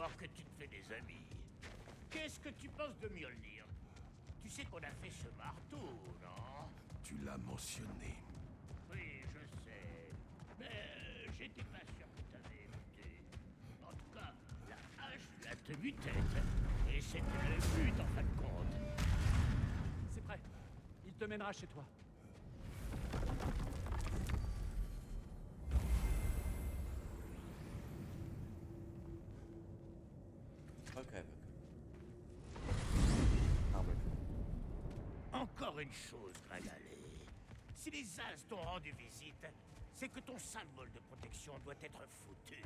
voir que tu te fais des amis. Qu'est-ce que tu penses de Mjolnir? Tu sais qu'on a fait ce marteau, non? Tu l'as mentionné. Oui, je sais. Mais j'étais pas sûr que t'avais écouté. En tout cas, la hache lui a tenu tête. Et c'était le but, en fin de compte. C'est prêt. Il te mènera chez toi. Ok. Encore une chose, Gragalé. Si les As t'ont rendu visite, c'est que ton symbole de protection doit être foutu.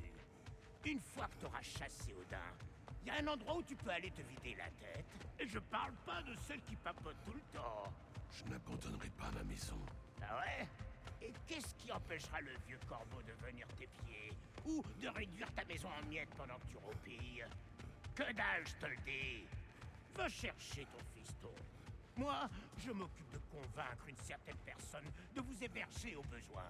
Une fois que t'auras chassé Odin, il y a un endroit où tu peux aller te vider la tête. Et je parle pas de celle qui papote tout le temps. Je n'abandonnerai pas ma maison. Ah ouais? Et qu'est-ce qui empêchera le vieux corbeau de venir t'épier? Ou de réduire ta maison en miettes pendant que tu roupilles? Que dalle, je te le dis! Va chercher ton fiston. Moi, je m'occupe de convaincre une certaine personne de vous héberger au besoin.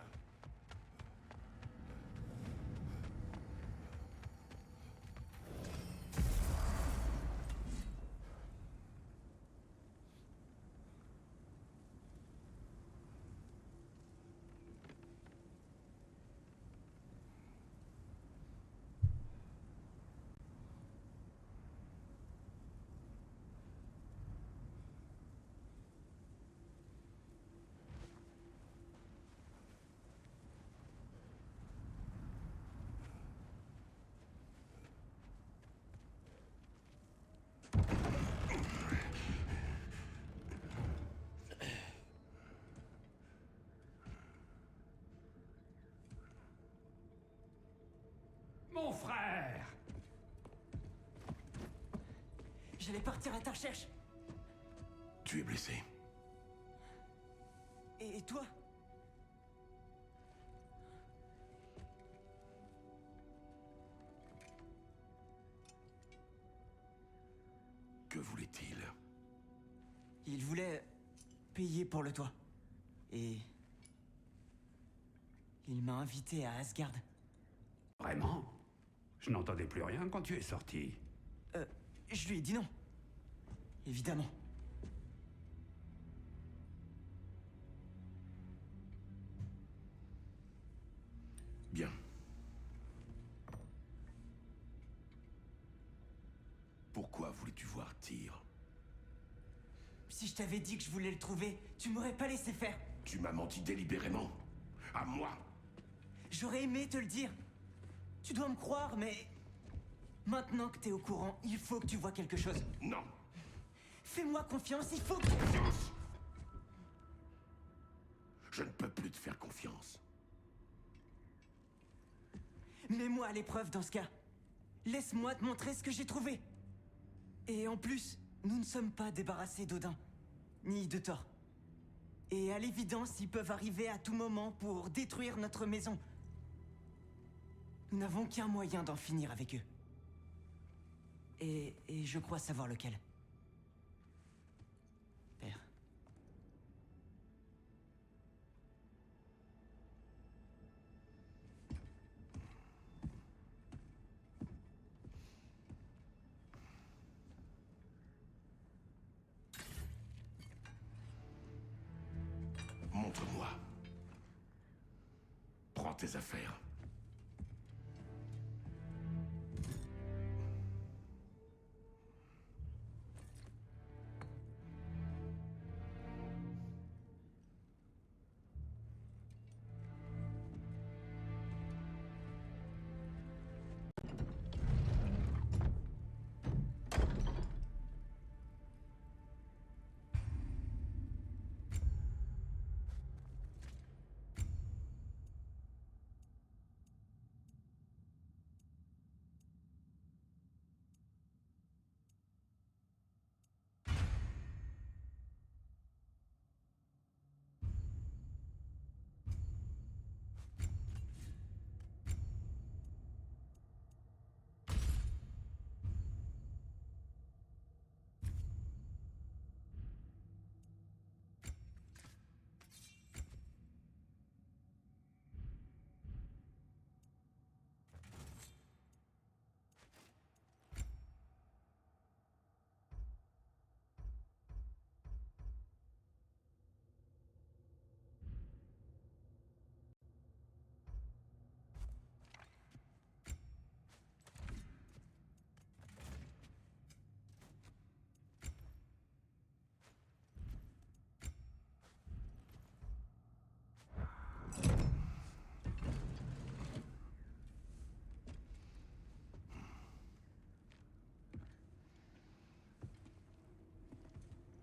Mon frère! J'allais partir à ta recherche. Tu es blessé. Et toi? Que voulait-il? Il voulait payer pour le toit. Et... il m'a invité à Asgard. Vraiment? Je n'entendais plus rien quand tu es sorti. Je lui ai dit non. Évidemment. Bien. Pourquoi voulais-tu voir Tyr? Si je t'avais dit que je voulais le trouver, tu m'aurais pas laissé faire. Tu m'as menti délibérément. À moi. J'aurais aimé te le dire. Tu dois me croire, mais... maintenant que t'es au courant, il faut que tu vois quelque chose. Non. Fais-moi confiance, il faut que... Confiance. Je ne peux plus te faire confiance. Mets-moi à l'épreuve dans ce cas. Laisse-moi te montrer ce que j'ai trouvé. Et en plus, nous ne sommes pas débarrassés d'Odin, ni de Thor. Et à l'évidence, ils peuvent arriver à tout moment pour détruire notre maison. Nous n'avons qu'un moyen d'en finir avec eux. Et je crois savoir lequel. Père. Montre-moi. Prends tes affaires.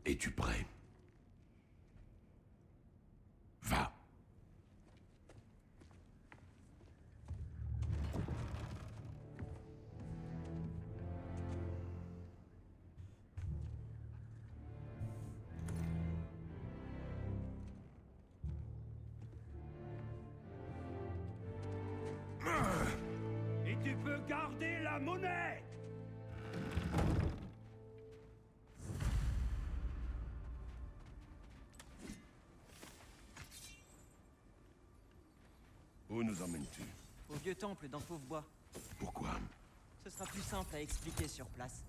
Es-tu prêt? Va. Et tu peux garder la monnaie! Où nous emmènes-tu? Au vieux temple dans Fauve-Bois. Pourquoi? Ce sera plus simple à expliquer sur place.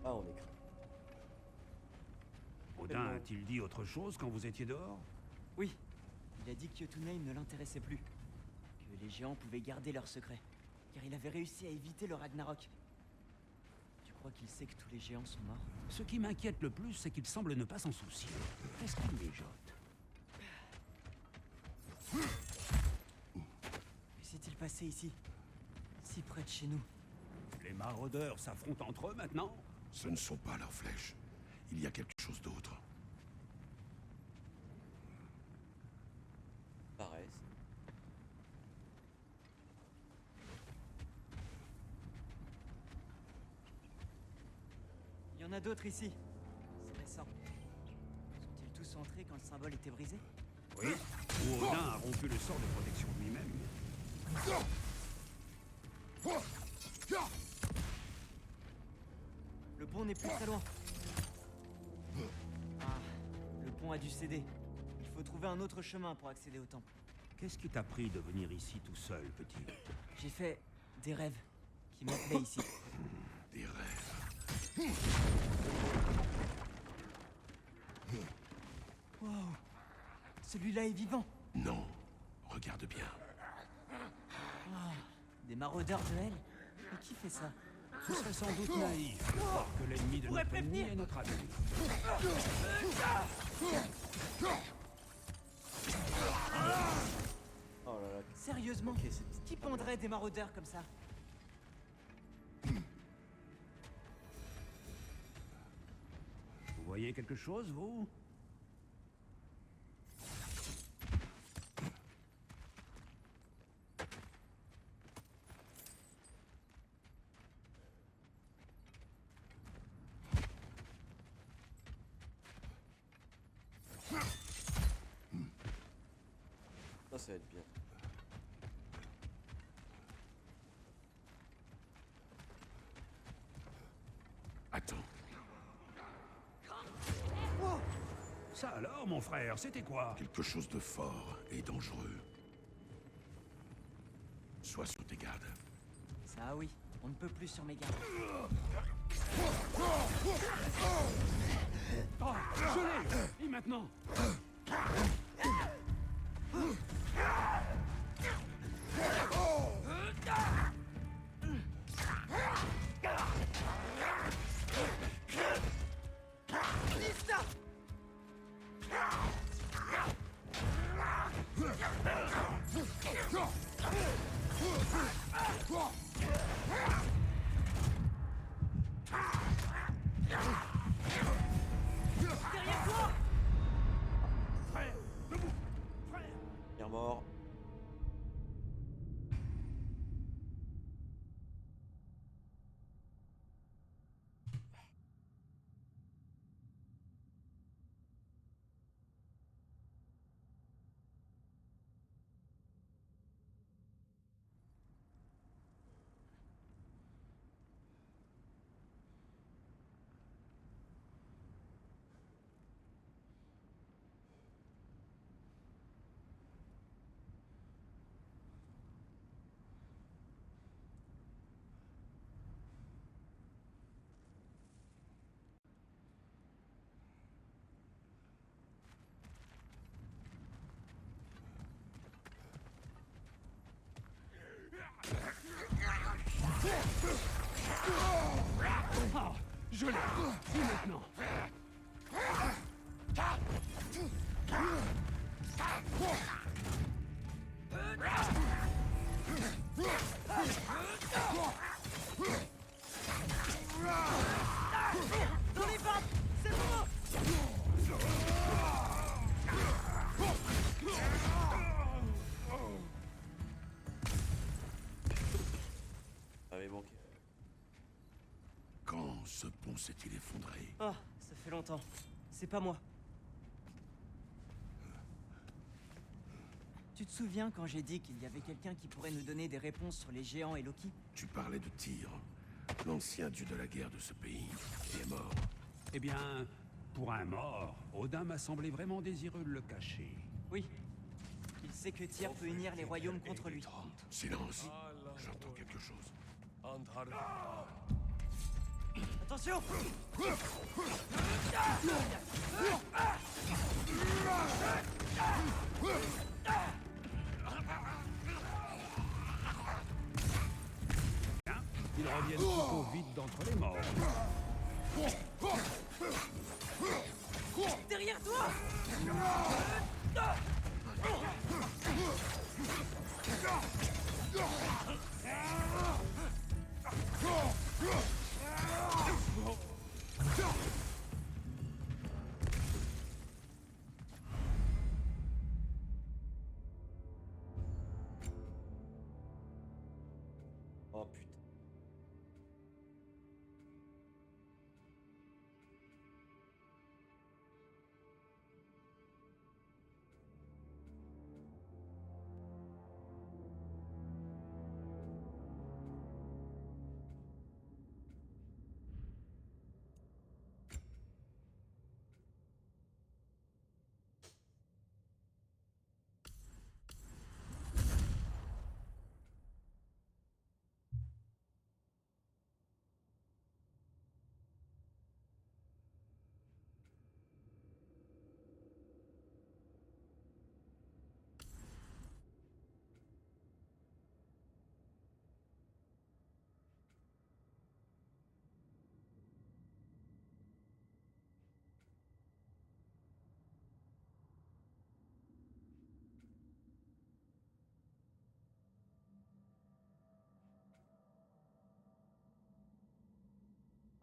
Ah, on est craint. Odin a-t-il dit autre chose quand vous étiez dehors? Oui, il a dit que Jotunheim ne l'intéressait plus. Que les géants pouvaient garder leurs secrets. Car il avait réussi à éviter le Ragnarok. Tu crois qu'il sait que tous les géants sont morts? Ce qui m'inquiète le plus, c'est qu'il semble ne pas s'en soucier. Qu'est-ce qu'il mijote? Que s'est-il passé ici? Si près de chez nous. Les maraudeurs s'affrontent entre eux maintenant? Ce ne sont pas leurs flèches. Il y a quelque chose d'autre. Paresse. Il y en a d'autres ici. C'est récent. Sont-ils tous entrés quand le symbole était brisé? Oui. Ou Odin a rompu le sort de protection de lui-même. Le pont n'est plus très loin. Ah, le pont a dû céder. Il faut trouver un autre chemin pour accéder au temple. Qu'est-ce qui t'a pris de venir ici tout seul, petit? J'ai fait des rêves qui m'appelaient ici. Des rêves. Wow, celui-là est vivant. Non. Regarde bien. Des maraudeurs de Hel. Mais qui fait ça? Ce serait sans doute naïf de croire que l'ennemi de Pourrait notre ennemi prévenir. est notre ami. Oh là là. Sérieusement? Ok, c'est... Qui pondrait des maraudeurs comme ça? Vous voyez quelque chose, vous? Ça va être bien. Attends. Ça alors, mon frère, c'était quoi? Quelque chose de fort et dangereux. Sois sur tes gardes. Ça oui, on ne peut plus sur mes gardes. Oh, je l'ai! Et maintenant? Frère! Debout! Frère! Bien mort. Ah, je l'ai! Et maintenant? Dans les vapes! C'est le moment! Avait manqué. Quand ce pont s'est-il effondré? Ah, ça fait longtemps. C'est pas moi. Tu te souviens quand j'ai dit qu'il y avait quelqu'un qui pourrait nous donner des réponses sur les géants et Loki? Tu parlais de Tyr, l'ancien dieu de la guerre de ce pays, qui est mort. Eh bien, pour un mort, Odin m'a semblé vraiment désireux de le cacher. Oui. Il sait que Tyr peut unir les royaumes contre lui. Silence, j'entends quelque chose. Attention! Hein? Ils reviennent plutôt vite d'entre les morts. Derrière toi! Oh putain.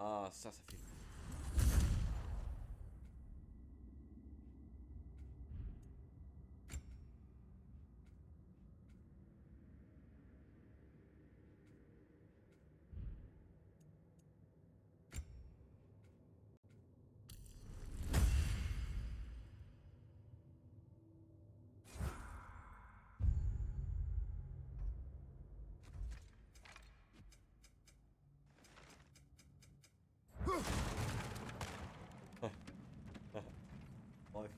Ah, ça fait... Bref.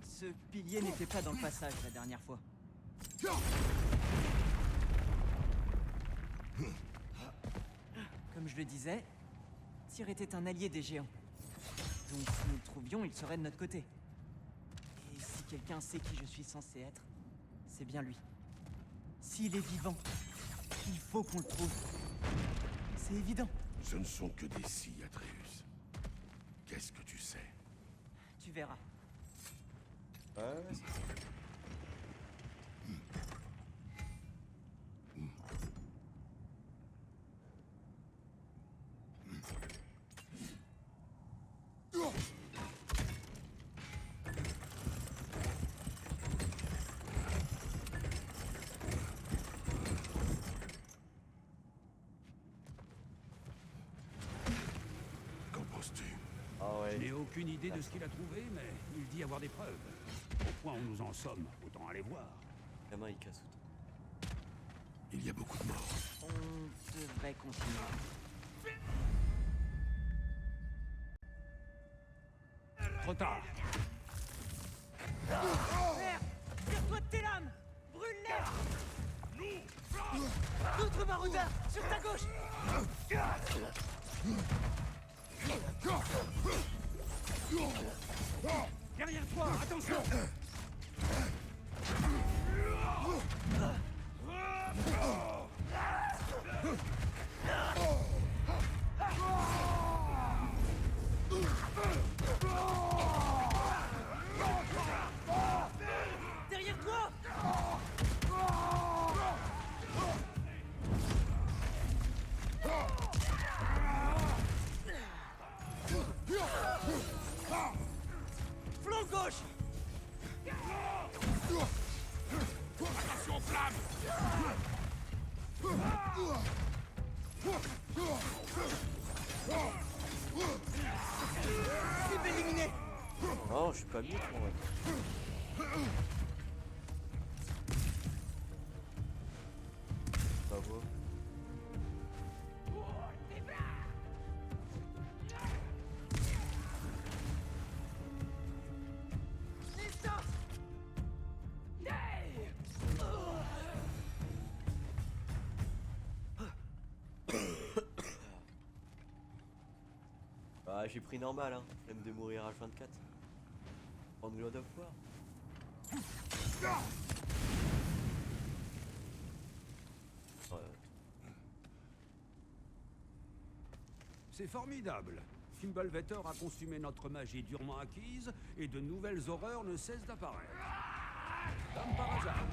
Ce pilier n'était pas dans le passage la dernière fois. Comme je le disais, Tyr était un allié des géants. Donc si nous le trouvions, il serait de notre côté. Et si quelqu'un sait qui je suis censé être, c'est bien lui. S'il est vivant, il faut qu'on le trouve. C'est évident. Ce ne sont que des si, Atreus. Qu'est-ce que tu sais? Tu verras. Ouais, c'est ça. Qu'en penses-tu? Ah ouais. Je n'ai aucune idée de ce qu'il a trouvé, mais il dit avoir des preuves. Au point où nous en sommes, autant aller voir. La main, il casse tout. Il y a beaucoup de morts. On devrait continuer. Trop tard. Frère, tire-toi de tes lames! Brûle-les! D'autres maraudeurs! Sur ta gauche! Derrière toi, attention! gauche. Attention aux flammes. Cible éliminée. Non, je suis pas mieux, moi. Bravo. Ah, j'ai pris normal, hein. Flemme de mourir H24. Prendre God of War. C'est formidable. Fimbulvetor a consumé notre magie durement acquise et de nouvelles horreurs ne cessent d'apparaître. Comme par hasard.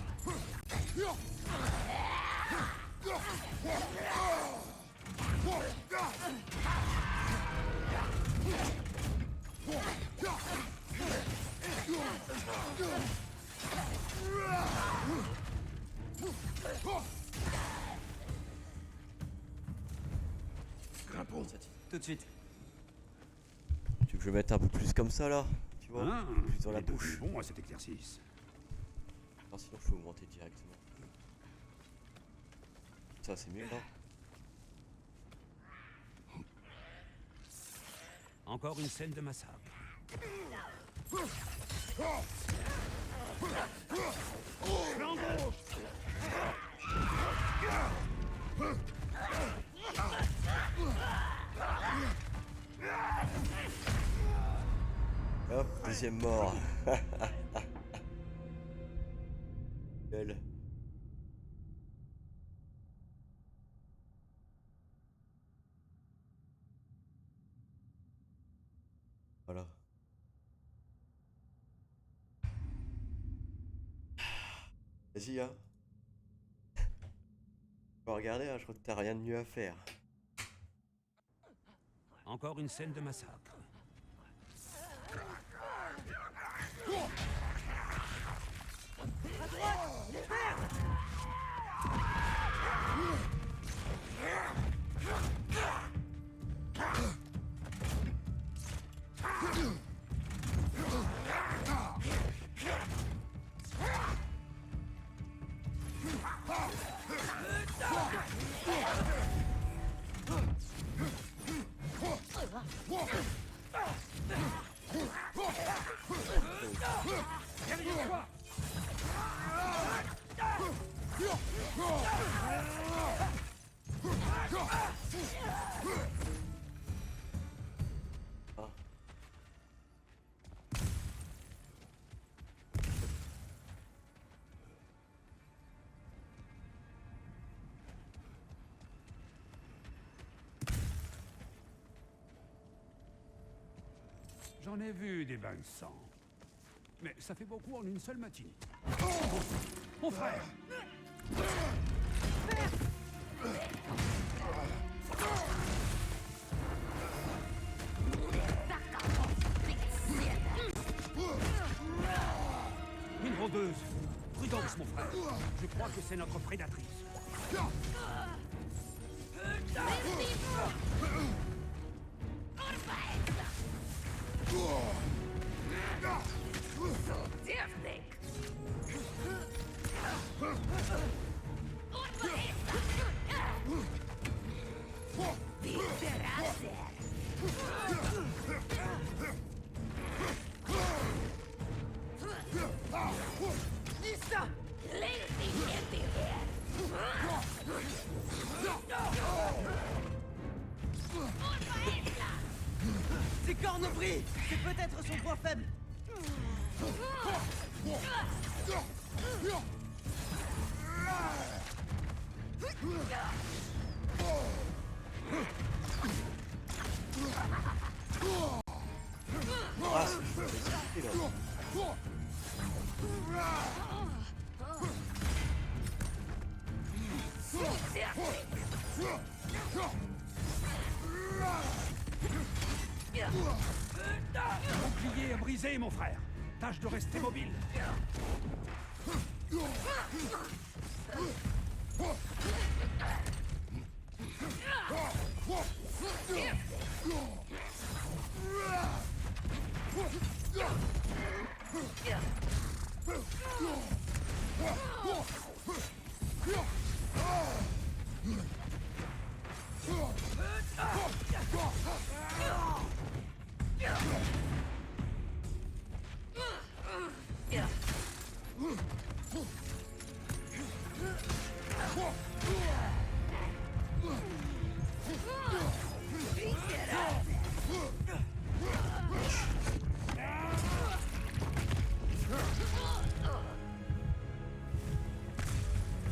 Grimpons. Tout de suite. Tu veux que je mette un peu plus comme ça là? Tu vois? Hein, Plus dans la il est devenu bouche. bon à cet exercice. Non, sinon je peux augmenter directement. Ça c'est mieux là. Encore une scène de massacre. Hop, deuxième mort. Belle. Voilà. Vas-y, hein. Faut regarder, hein, je crois que t'as rien de mieux à faire. Encore une scène de massacre. J'en ai vu des bains de sang. Mais ça fait beaucoup en une seule matinée. Mon frère! Une rôdeuse. Prudence, mon frère. Je crois que c'est notre prédatrice. C'est Cornobri. C'est peut-être son point faible. Ah, c'est là. Le bouclier est brisé, mon frère. Tâche de rester mobile.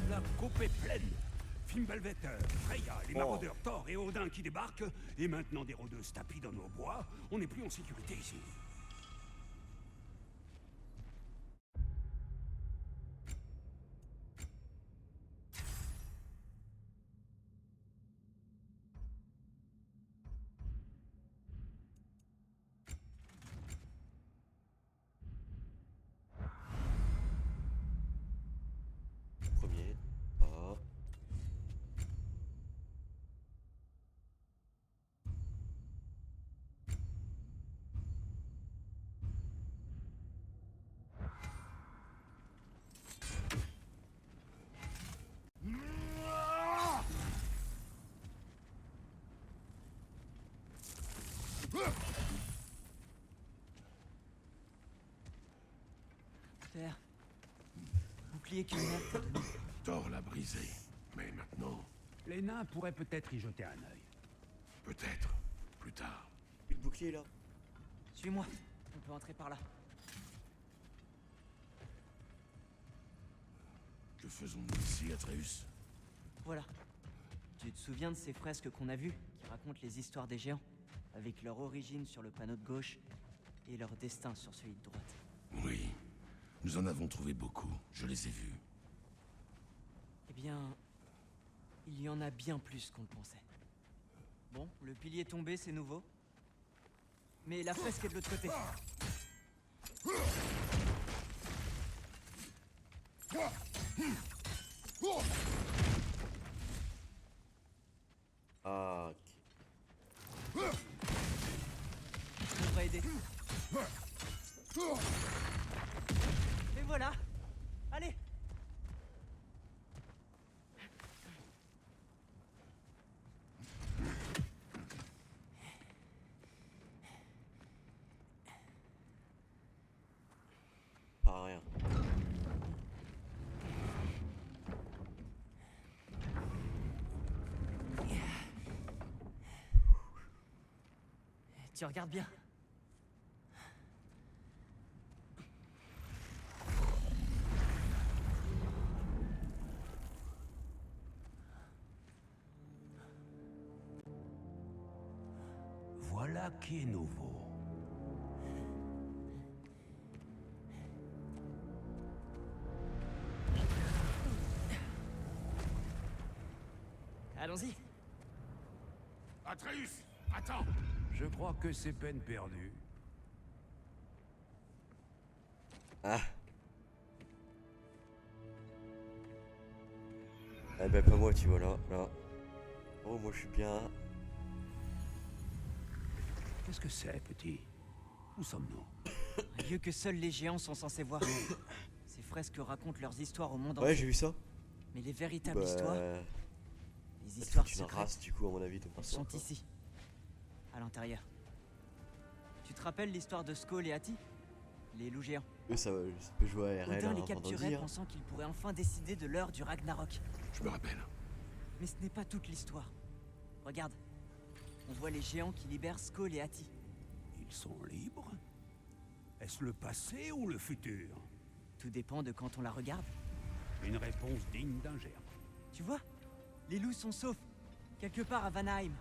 La coupe est pleine. Fimbulvetor, Freya, les maraudeurs Thor et Odin qui débarquent, et maintenant des rôdeuses tapis dans nos bois. On n'est plus en sécurité ici. Premier. Ah. Père. Bouclier qu'une mère t'a donné. Thor l'a brisé. Mais maintenant, Les nains pourraient peut-être y jeter un œil. peut-être, plus tard. Plus de bouclier là. Suis-moi. On peut entrer par là. Que faisons-nous ici, Atreus? Voilà. Tu te souviens de ces fresques qu'on a vues, qui racontent les histoires des géants, avec leur origine sur le panneau de gauche et leur destin sur celui de droite. Oui. Nous en avons trouvé beaucoup. Je les ai vus. Eh bien, il y en a bien plus qu'on le pensait. Bon, le pilier est tombé, c'est nouveau. Mais la fresque est de l'autre côté. Ah, ok. Ça devrait aider. Et voilà. Allez. Pas rien. Tu regardes bien. Voilà qui est nouveau. Allons-y. Atreus, attends! Je crois que c'est peine perdue. Ah. Eh ben pas moi, tu vois là, là. Oh, moi je suis bien. Qu'est-ce que c'est, petit? Où sommes-nous? Un lieu que seuls les géants sont censés voir. Ces fresques racontent leurs histoires au monde Ouais, entier. j'ai vu ça. Mais les véritables Bah, histoires, les c'est histoires une secrètes, race du coup à mon avis de elles personne. sont ici, à l'intérieur. Tu te rappelles l'histoire de Skoll et Hati? Les loups géants. Eux, ça peut jouer à RL Odin les pendant capturait dire. pensant qu'il pourrait enfin décider de l'heure du Ragnarok. Je me rappelle. Mais ce n'est pas toute l'histoire. Regarde. On voit les géants qui libèrent Skoll et Hati. Ils sont libres? Est-ce le passé ou le futur? Tout dépend de quand on la regarde. Une réponse digne d'un géant. Tu vois? Les loups sont saufs. Quelque part à Vanaheim.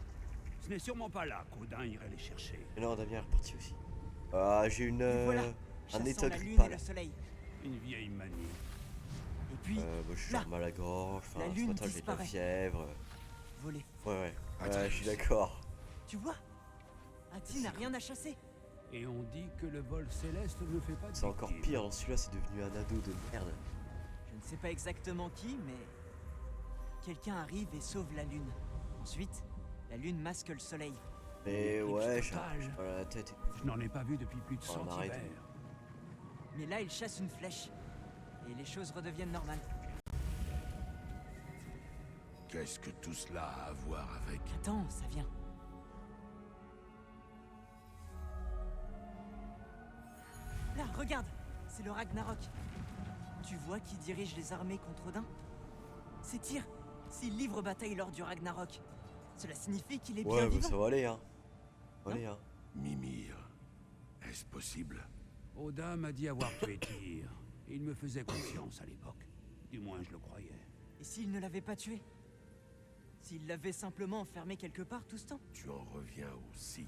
Ce n'est sûrement pas là qu'Odin irait les chercher. Mais non, Damien est reparti aussi. Ah, j'ai une. Et voilà. Un Chassant état la lune grippal. et le soleil. Une vieille manie. Et puis, Moi, je suis là, genre mal à la gorge. Enfin, la ce lune matin, j'ai de la disparaît. fièvre. voler. Ouais, ouais. Atreus. Ouais, je suis d'accord. Tu vois? Hati n'a rien à chasser. Et on dit que le vol céleste ne fait pas de C'est encore victimes. pire, dans celui-là c'est devenu un ado de merde. Je ne sais pas exactement qui, mais... quelqu'un arrive et sauve la Lune. Ensuite, la Lune masque le soleil. Mais Éclipse ouais, j'ai totale. voilà la tête. Je n'en ai pas vu depuis plus de Oh, 100 arrête. hivers. Mais là, il chasse une flèche. Et les choses redeviennent normales. Qu'est-ce que tout cela a à voir avec... Attends, ça vient. Là, regarde! C'est le Ragnarok. Tu vois qui dirige les armées contre Odin? C'est Tyr. S'il livre bataille lors du Ragnarok, cela signifie qu'il est bien Ouais, bah, vivant. ça va aller, hein. Ça va aller, hein. Mimir, est-ce possible? Odin m'a dit avoir tué Tyr. Et il me faisait confiance à l'époque. Du moins, je le croyais. Et s'il ne l'avait pas tué? S'il l'avait simplement enfermé quelque part tout ce temps? Tu en reviens aussi.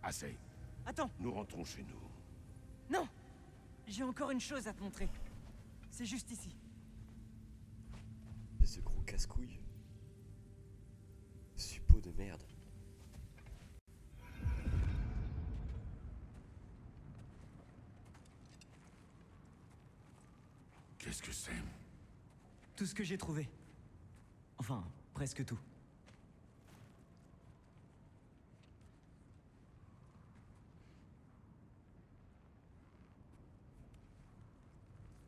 Assez, Attends, nous rentrons chez nous. non! J'ai encore une chose à te montrer. C'est juste ici. Et ce gros casse-couille. Suppôt de merde. Qu'est-ce que c'est? Tout ce que j'ai trouvé. Enfin, presque tout.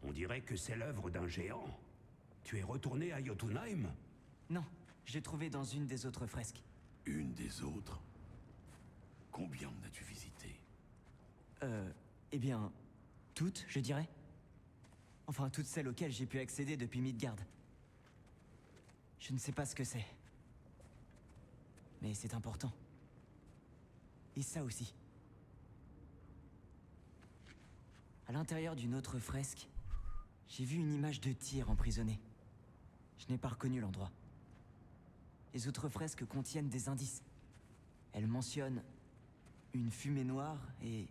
On dirait que c'est l'œuvre d'un géant. Tu es retourné à Jotunheim? Non, j'ai trouvé dans une des autres fresques. Une des autres? Combien en as-tu visité? Eh bien, toutes, je dirais. Enfin, toutes celles auxquelles j'ai pu accéder depuis Midgard. Je ne sais pas ce que c'est. Mais c'est important. Et ça aussi. À l'intérieur d'une autre fresque, j'ai vu une image de Tyr emprisonné. Je n'ai pas reconnu l'endroit. Les autres fresques contiennent des indices. Elles mentionnent une fumée noire et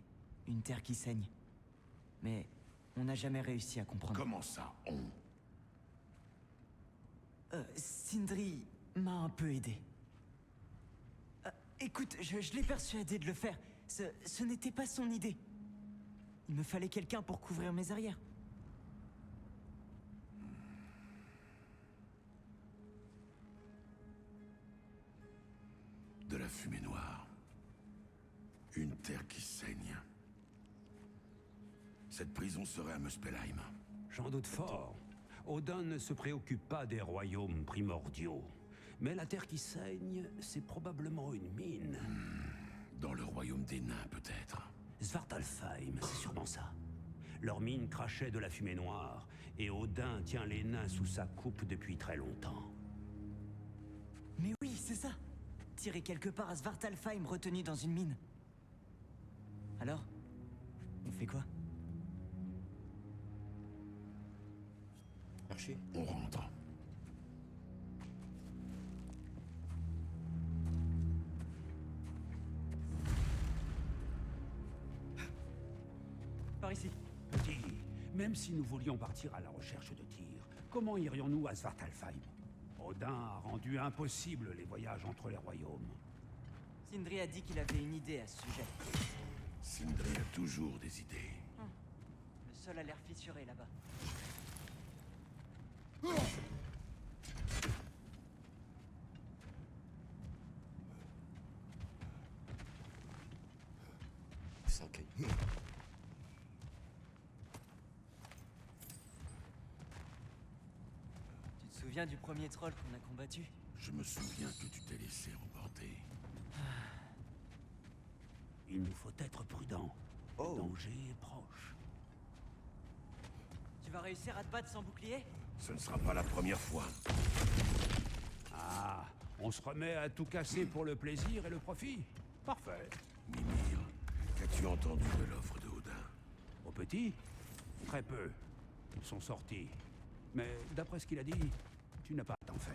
une terre qui saigne. Mais on n'a jamais réussi à comprendre. Comment ça, on? Sindri m'a un peu aidé. Écoute, je l'ai persuadé de le faire. Ce n'était pas son idée. Il me fallait quelqu'un pour couvrir mes arrières. De la fumée noire. Une terre qui saigne. Cette prison serait à Muspelheim. J'en doute fort. Odin ne se préoccupe pas des royaumes primordiaux. Mais la terre qui saigne, c'est probablement une mine. Dans le royaume des nains, peut-être. Svartalfheim, c'est sûrement ça. Leur mine crachait de la fumée noire, et Odin tient les nains sous sa coupe depuis très longtemps. Mais oui, c'est ça. Tiré quelque part à Svartalfheim, retenu dans une mine. Alors, on fait quoi? Archer. On rentre. Par ici. Petit, même si nous voulions partir à la recherche de Tyr, comment irions-nous à Svartalfheim? Odin a rendu impossible les voyages entre les royaumes. Sindri a dit qu'il avait une idée à ce sujet. Sindri a toujours des idées. Le sol a l'air fissuré là-bas. C'est un caillou. Tu te souviens du premier troll qu'on a combattu? Je me souviens que tu t'es laissé emporter. Il nous faut être prudents. Oh. Le danger est proche. Tu vas réussir à te battre sans bouclier? Ce ne sera pas la première fois. Ah, on se remet à tout casser pour le plaisir et le profit. Parfait. Mimir, qu'as-tu entendu de l'offre de Odin? Au petit? Très peu. Ils sont sortis. Mais d'après ce qu'il a dit, tu n'as pas à t'en faire.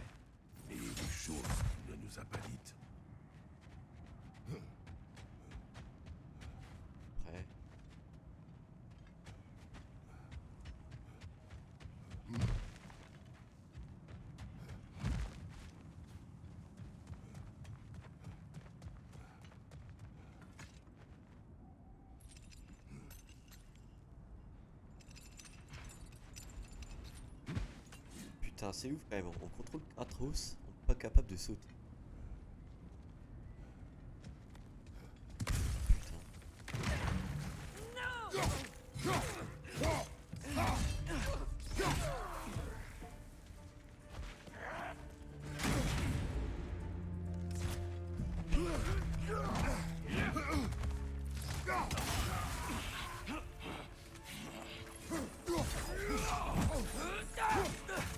Et des choses qu'il ne nous a pas dites. Après. Putain, c'est ouf quand même. On contrôle Kratos, on n'est pas capable de sauter.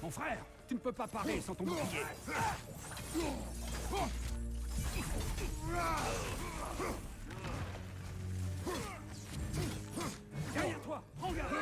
Mon frère, tu ne peux pas parler sans ton bouclier. Derrière toi, prends garde.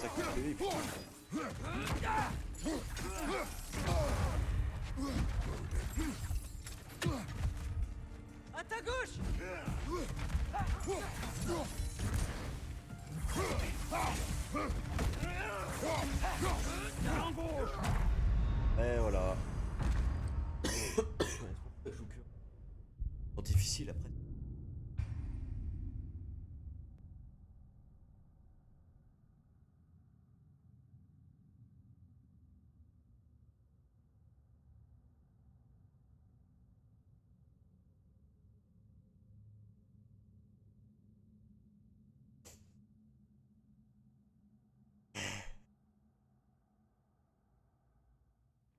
Ça coûte PV, putain. À ta gauche! Et voilà. Je joue que. C'est difficile après.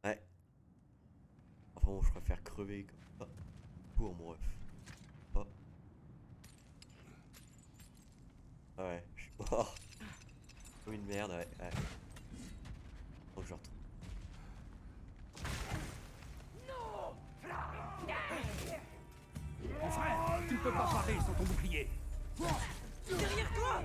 Ouais. Enfin bon, je préfère crever comme ça. Pour mon ref. Oh. Ouais, je suis mort. Comme une merde, ouais. Faut que je retrouve. Mon frère, tu ne peux pas parler sans ton bouclier. Derrière toi!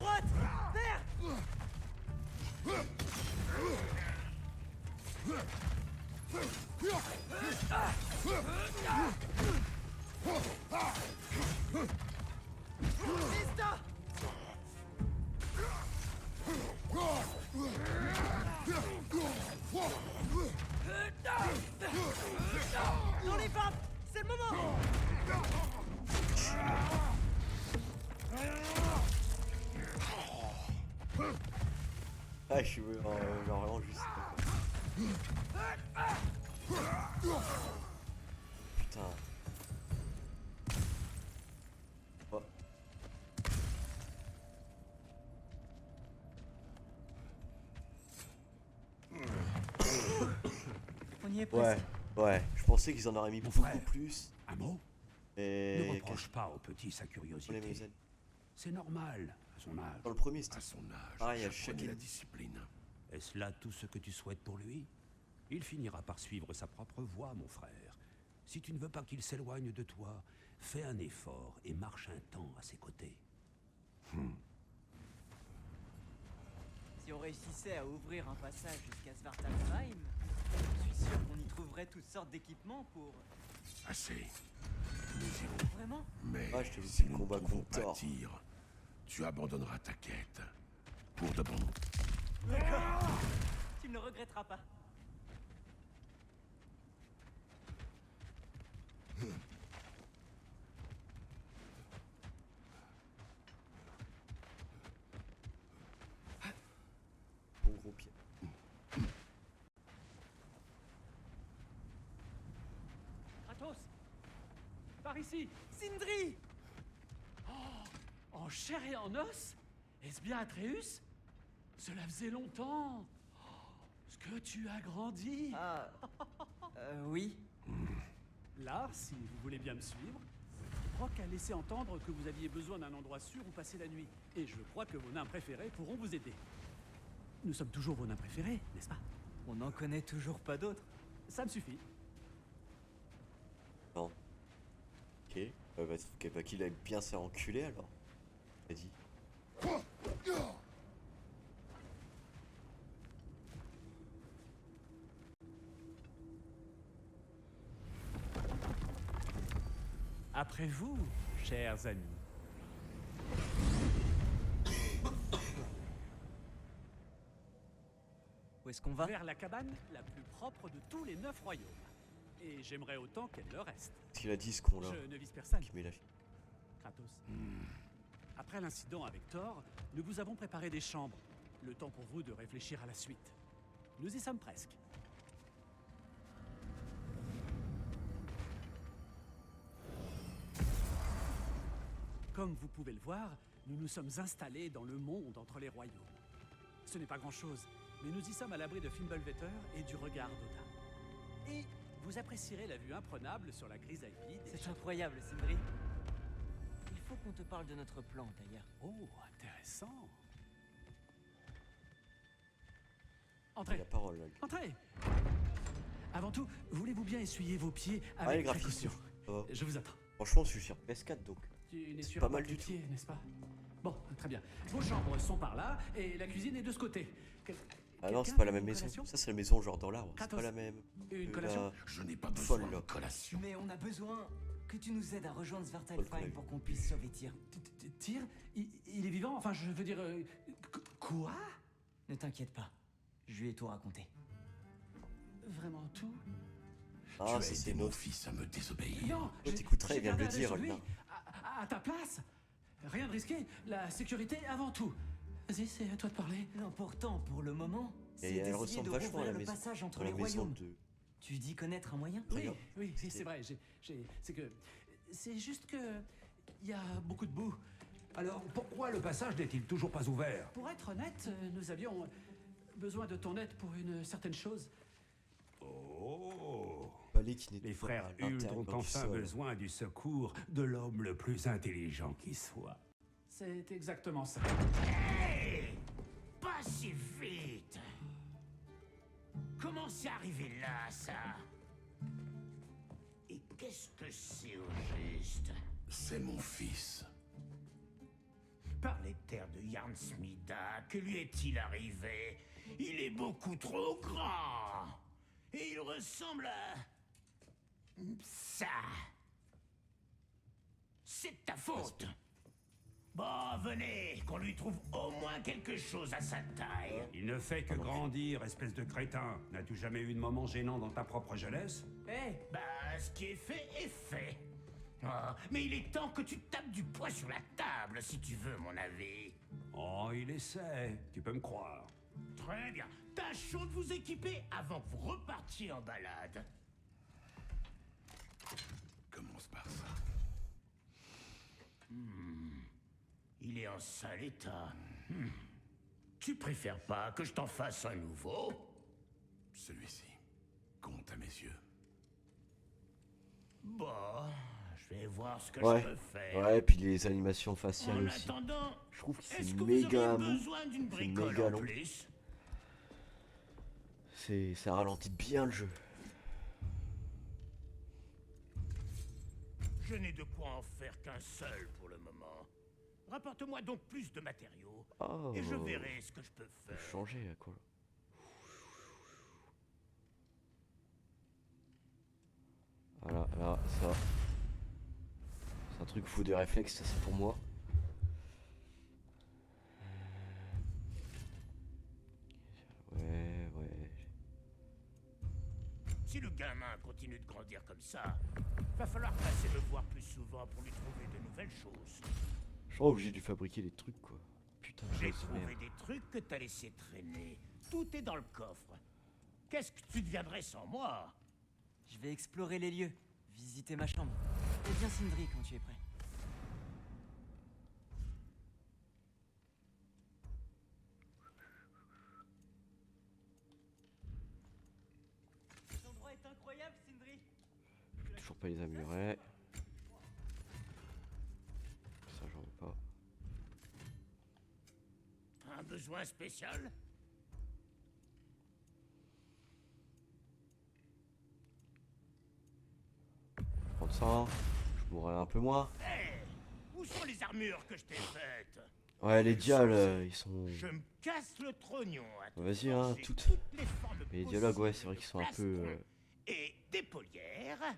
Droite! Vert! Vista! Dans les vapes! C'est le moment! Ah, je suis genre vraiment juste. Putain. Oh. On y est presque. Ouais, je pensais qu'ils en auraient mis Mon beaucoup frère. plus. Un mot? Ne Et. reproche pas au petit sa Pour les curiosité. Mézen. C'est normal, à son âge. Dans le premier, c'était. À son âge, Ah, il y a j'apprenais chaque- la discipline. Est-ce là tout ce que tu souhaites pour lui? Il finira par suivre sa propre voie, mon frère. Si tu ne veux pas qu'il s'éloigne de toi, fais un effort et marche un temps à ses côtés. Si on réussissait à ouvrir un passage jusqu'à Svartalfheim, je suis sûr qu'on y trouverait toutes sortes d'équipements pour... Assez. Nous irons. Vraiment? Mais Ah, je te dis, si le nous ne combat trouvons contre pas Thor. Tyr, tu abandonneras ta quête. Pour de bon. Tu ne le regretteras pas. Bon gros pied. Kratos, par ici. Sindri! En chair et en os? Est-ce bien Atreus? Cela faisait longtemps. Ce que tu as grandi. Ah... oui. Là, si vous voulez bien me suivre. Brock a laissé entendre que vous aviez besoin d'un endroit sûr où passer la nuit. Et je crois que vos nains préférés pourront vous aider. Nous sommes toujours vos nains préférés, n'est-ce pas? On n'en connaît toujours pas d'autres. Ça me suffit. Non. Ok. Bah, qu'il aime bien se faire enculer alors. Vas-y. Après vous, chers amis. Où est-ce qu'on va? Vers la cabane la plus propre de tous les 9 royaumes. Et j'aimerais autant qu'elle le reste. Qu'est-ce qu'il a dit ce con là? Je ne vise personne, Qui met la... Kratos. Après l'incident avec Thor, nous vous avons préparé des chambres. Le temps pour vous de réfléchir à la suite. Nous y sommes presque. Comme vous pouvez le voir, nous nous sommes installés dans le monde entre les royaumes. Ce n'est pas grand-chose, mais nous y sommes à l'abri de Fimbulvetter et du regard d'Odin. Et vous apprécierez la vue imprenable sur la grisaille des C'est incroyable, Sindri. Il faut qu'on te parle de notre plan, d'ailleurs. Oh, intéressant. Il a Entrez, la parole là. entrez. Avant tout, voulez-vous bien essuyer vos pieds Ah, les avec graphismes. précaution? Ça va. Je vous attends. Franchement, je suis sur PS4 donc. Tu n'es C'est sûr pas mal du pied, n'est-ce pas? Bon, très bien. Vos chambres sont par là et la cuisine est de ce côté. Ah non, c'est Quelqu'un pas la veut même une maison. collation? Ça, c'est la maison genre dans l'arbre. C'est Kratos. pas la même. Une que collation? la- Je n'ai pas besoin Folle, de là. collation. Mais on a besoin que tu nous aides à rejoindre Folle, Svartalfheim pour qu'on puisse sauver Tyr. Tyr, il est vivant? Enfin, je veux dire... quoi? Ne t'inquiète pas, je lui ai tout raconté. Vraiment tout? Ah, Tu as ça c'est aidé mon notre. fils à me désobéir. Non, Oh, t'écouterais, il vient de le j'ai dire, gardé un œil le sur lui. À ta place. Rien de risqué. La sécurité avant tout. Vas-y, c'est à toi de parler. L'important pour le moment, c'est Et elle d'essayer ressemble de vachement à rouvrir la le maison. passage entre Dans la les maison royaumes. de. Tu dis connaître un moyen? Oui, Regarde. oui, c'est vrai. C'est que... C'est juste que... Il y a beaucoup de boue. Alors, pourquoi le passage n'est-il toujours pas ouvert? Pour être honnête, nous avions besoin de ton aide pour une certaine chose. Oh! Palais qui n'est Les pas frères à Hult l'intérieur ont du enfin sol. besoin du secours de l'homme le plus intelligent qui soit. C'est exactement ça. Hey! Pas si vite! Comment c'est arrivé là, ça? Et qu'est-ce que c'est au juste? C'est mon fils. Par les terres de Yarnsmida, que lui est-il arrivé? Il est beaucoup trop grand! Et il ressemble à... ça! C'est de ta faute! Bon, venez, qu'on lui trouve au moins quelque chose à sa taille. Il ne fait que grandir, espèce de crétin. N'as-tu jamais eu de moment gênant dans ta propre jeunesse? Hé, Bah, ce qui est fait. Oh, mais il est temps que tu tapes du poing sur la table, si tu veux, mon avis. Oh, il essaie. Tu peux me croire. Très bien. Tâchons de vous équiper avant que vous repartiez en balade. Commence par ça. Il est en sale état. Tu préfères pas que je t'en fasse un nouveau? Celui-ci compte à mes yeux. Bon, je vais voir ce que Ouais. je peux faire. Ouais, et puis les animations faciales En aussi. attendant, Je trouve que est-ce c'est que vous méga auriez mou. besoin d'une C'est bricole méga en long. plus? Ça ralentit bien le jeu. Je n'ai de quoi en faire qu'un seul pour le moment. Rapporte-moi donc plus de matériaux, Oh. et je verrai ce que je peux Faut faire. changer à quoi. Voilà, là, ça. C'est un truc fou de réflexe, ça c'est pour moi. Ouais. Si le gamin continue de grandir comme ça, va falloir passer le voir plus souvent pour lui trouver de nouvelles choses. Je crois que j'ai dû fabriquer des trucs quoi. Putain de J'ai chose, trouvé merde. des trucs que t'as laissé traîner. Tout est dans le coffre. Qu'est-ce que tu deviendrais sans moi? je vais explorer les lieux, visiter ma chambre. Et bien Sindri quand tu es prêt. Cet endroit est incroyable, Sindri. Toujours pas les amurer. besoin spécial? Prends ça, je mourrai un peu moins. Hé! Où sont les armures que je t'ai faites? Ouais, les dialogues, ils sont... Je me casse le trognon à te Vas-y, hein, forger toutes. les formes Mais les dialogues, ouais, possibles c'est vrai de qu'ils sont un peu... plastron et d'épaulières.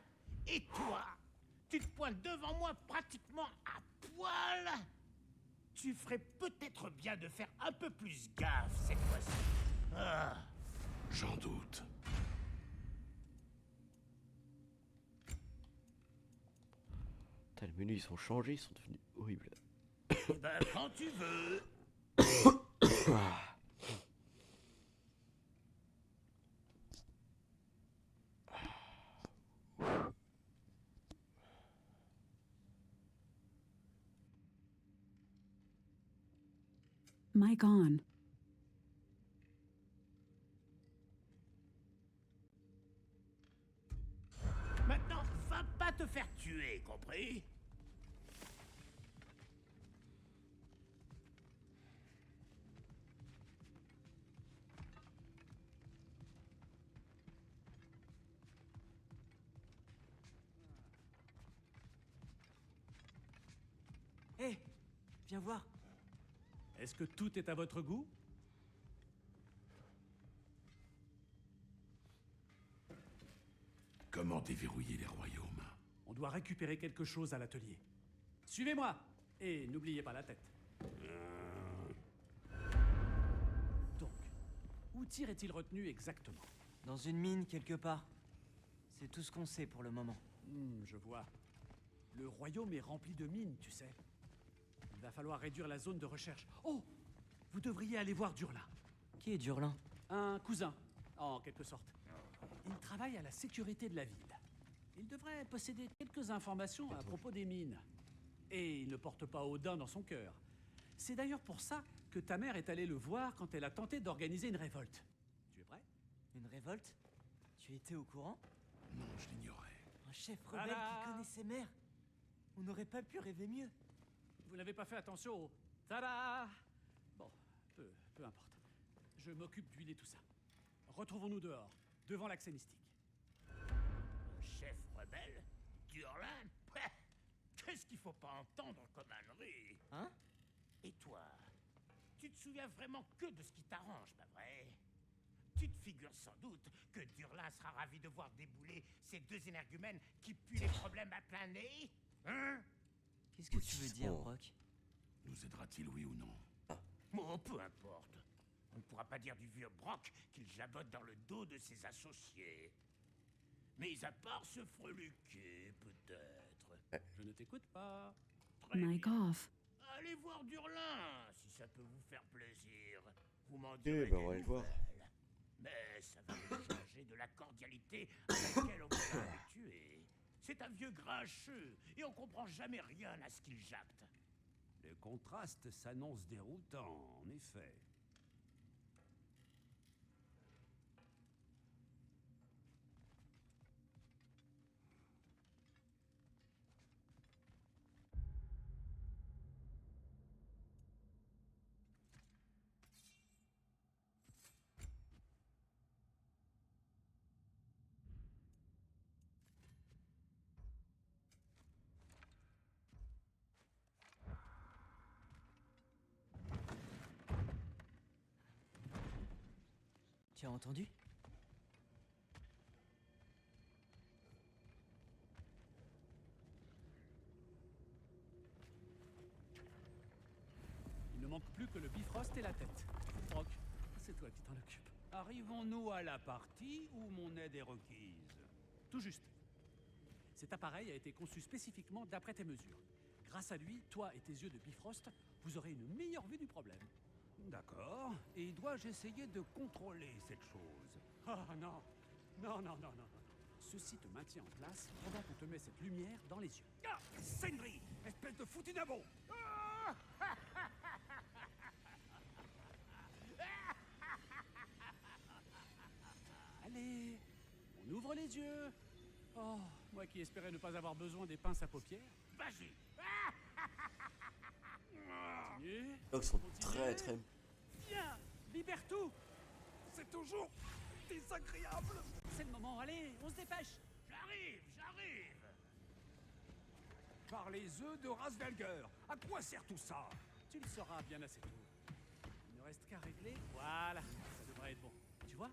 Et toi, tu te pointes devant moi pratiquement à poil. Tu ferais peut-être bien de faire un peu plus gaffe cette fois-ci. Ah, J'en doute. Putain, les menus, ils ont changé, ils sont devenus horribles. eh ben quand tu veux. Mic on. Maintenant, va pas te faire tuer, compris? Hé, viens voir. Est-ce que tout est à votre goût? Comment déverrouiller les royaumes? On doit récupérer quelque chose à l'atelier. Suivez-moi! Et n'oubliez pas la tête. Donc, où Tyr est-il retenu exactement? Dans une mine quelque part. C'est tout ce qu'on sait pour le moment. Je vois. Le royaume est rempli de mines, tu sais. Il va falloir réduire la zone de recherche. Oh! Vous devriez aller voir Durlin. Qui est Durlin? Un cousin, en quelque sorte. Il travaille à la sécurité de la ville. Il devrait posséder quelques informations à propos des mines. Et il ne porte pas Odin dans son cœur. C'est d'ailleurs pour ça que ta mère est allée le voir quand elle a tenté d'organiser une révolte. Tu es prêt? Une révolte? Tu étais au courant? Non, je l'ignorais. Un chef rebelle Tada! qui connaît ses mères? On n'aurait pas pu rêver mieux. Vous n'avez pas fait attention au... Tada! Bon, peu importe. Je m'occupe d'huiler tout ça. Retrouvons-nous dehors, devant l'accès mystique. Chef rebelle? Durlin? Ouais. Qu'est-ce qu'il faut pas entendre comme ânerie? Hein? Et toi? Tu te souviens vraiment que de ce qui t'arrange, pas vrai? Tu te figures sans doute que Durlin sera ravi de voir débouler ces deux énergumènes qui puent les problèmes à plein nez? Hein? Qu'est-ce que tu veux dire, Oh. Brock? Nous aidera-t-il, oui ou non? Oh, peu importe. On ne pourra pas dire du vieux Brock qu'il jabote dans le dos de ses associés. Mais à part se freluquer, peut-être. Je ne t'écoute pas. Très Mic bien. off. Allez voir Durlin, si ça peut vous faire plaisir. Vous m'en Eh direz ben, des on va aller le voir. nouvelles. Mais ça va vous changer de la cordialité à laquelle on vous a habitué. C'est un vieux grincheux, et on comprend jamais rien à ce qu'il jacte. Le contraste s'annonce déroutant, en effet. Tu as entendu? Il ne manque plus que le Bifrost et la tête. Brock, c'est toi qui t'en occupes. Arrivons-nous à la partie où mon aide est requise? Tout juste. Cet appareil a été conçu spécifiquement d'après tes mesures. Grâce à lui, toi et tes yeux de Bifrost, vous aurez une meilleure vue du problème. D'accord. Et dois-je essayer de contrôler cette chose? Oh non. Non. Ceci te maintient en place pendant qu'on te met cette lumière dans les yeux. Ah, Sindri, espèce de foutu nabo! Allez, on ouvre les yeux. Oh, moi qui espérais ne pas avoir besoin des pinces à paupières. Vas-y. Continue. Donc, ils sont Continue. très très... Viens, libère tout. C'est toujours désagréable. C'est le moment, allez, on se dépêche. J'arrive. Par les œufs de Rasvelger. À quoi sert tout ça? Tu le sauras bien assez tôt. Il ne reste qu'à régler. Voilà, ça devrait être bon. Tu vois?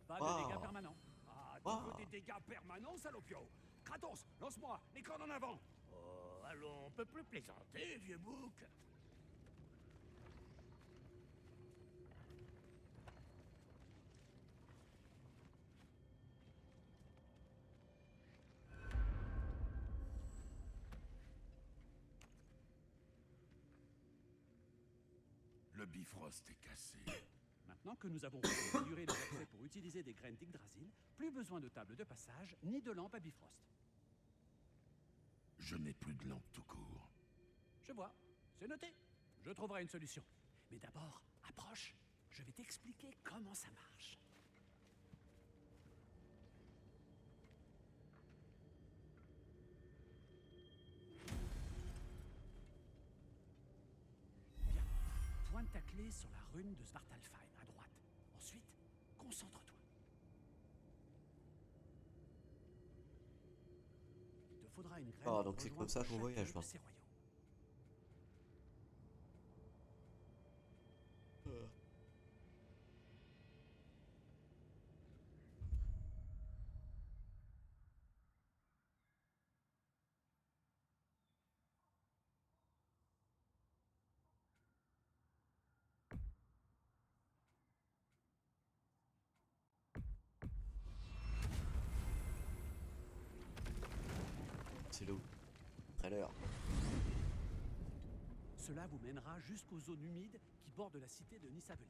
Pas de Wow. dégâts permanents. Ah, tu Ah. veux des dégâts permanents, salopio? Kratos, lance-moi, les cornes en avant. Oh, allons, on peut plus plaisanter, vieux bouc. Le Bifrost est cassé. Maintenant que nous avons configuré les accès pour utiliser des graines d'Yggdrasil, plus besoin de table de passage ni de lampe à Bifrost. Je n'ai plus de lampe tout court. Je vois, c'est noté. Je trouverai une solution. Mais d'abord, approche. Je vais t'expliquer comment ça marche. Bien. Pointe ta clé sur la rune de Svartalfheim à droite. Ensuite, concentre-toi. Il te faudra une graine. Ah, pour donc c'est comme rejoindre ça qu'on chacun voyage, de maintenant. ces royaumes. C'est l'eau. Trailer. Cela vous mènera jusqu'aux zones humides qui bordent la cité de Nisavelir.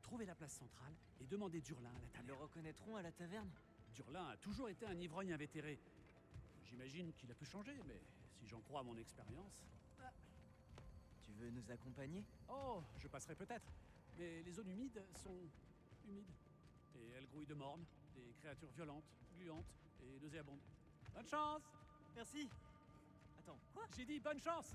Trouvez la place centrale et demandez Durlin à la Ils le taverne. reconnaîtront à la taverne? Durlin a toujours été un ivrogne invétéré. J'imagine qu'il a pu changer, mais si j'en crois à mon expérience... Tu veux nous accompagner? Oh, je passerai peut-être. Mais les zones humides sont humides. Et elles grouillent de mornes, des créatures violentes, gluantes et nauséabondes. Bonne chance! Merci. Attends, quoi? J'ai dit bonne chance!